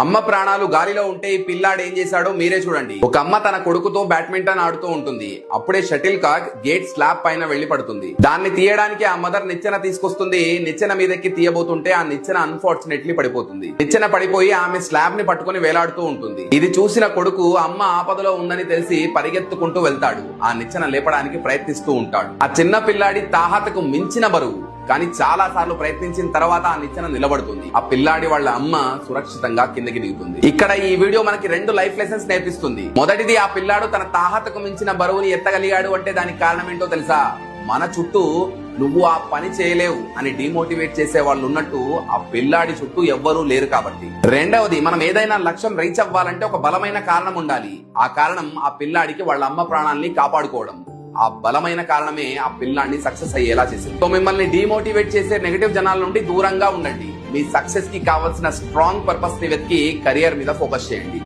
అమ్మ ప్రాణాలు గాలిలో ఉంటే ఈ పిల్లాడు ఏం చేశాడో మీరే చూడండి. ఒక అమ్మ తన కొడుకుతో బ్యాడ్మింటన్ ఆడుతూ ఉంటుంది. అప్పుడే షటిల్ కాక్ గేట్ స్లాబ్ పైన వెళ్లి పడుతుంది. దాన్ని తీయడానికి ఆ మదర్ నిచ్చెన తీసుకొస్తుంది. నిచ్చెన మీదకి తీయబోతుంటే ఆ నిచ్చెన అన్ఫార్చునేట్లీ పడిపోతుంది. నిచ్చెన పడిపోయి ఆమె స్లాబ్ ని పట్టుకుని వేలాడుతూ ఉంటుంది. ఇది చూసిన కొడుకు అమ్మ ఆపదలో ఉందని తెలిసి పరిగెత్తుకుంటూ వెళ్తాడు. ఆ నిచ్చెన లేపడానికి ప్రయత్నిస్తూ ఉంటాడు. ఆ చిన్న పిల్లాడి తాహతకు మించిన బరువు, కానీ చాలా సార్లు ప్రయత్నించిన తర్వాత ఆ నిచ్చెన నిలబడుతుంది. ఆ పిల్లాడి వాళ్ళ అమ్మ సురక్షితంగా కిందకి దిగుతుంది. ఇక్కడ ఈ వీడియో మనకి 2 లైఫ్ లెసన్స్ నేర్పిస్తుంది. మొదటిది, ఆ పిల్లాడు తన తాహతకు మించిన బరువుని ఎత్తగలిగాడు అంటే దానికి కారణం ఏంటో తెలుసా? మన చుట్టూ నువ్వు ఆ పని చేయలేవు అని డిమోటివేట్ చేసే వాళ్ళు ఉన్నట్టు ఆ పిల్లాడి చుట్టూ ఎవ్వరూ లేరు కాబట్టి. రెండవది, మనం ఏదైనా లక్ష్యం రీచ్ అవ్వాలంటే ఒక బలమైన కారణం ఉండాలి. ఆ కారణం ఆ పిల్లాడికి వాళ్ళ అమ్మ ప్రాణాల్ని కాపాడుకోవడం. ఆ బలమైన కారణమే ఆ పిల్లాన్ని సక్సెస్ అయ్యేలా చేసింది. సో మిమ్మల్ని డిమోటివేట్ చేసే నెగటివ్ జనాల నుండి దూరంగా ఉండండి. మీ సక్సెస్ కి కావాల్సిన స్ట్రాంగ్ పర్పస్ ని వెతికి కెరియర్ మీద ఫోకస్ చేయండి.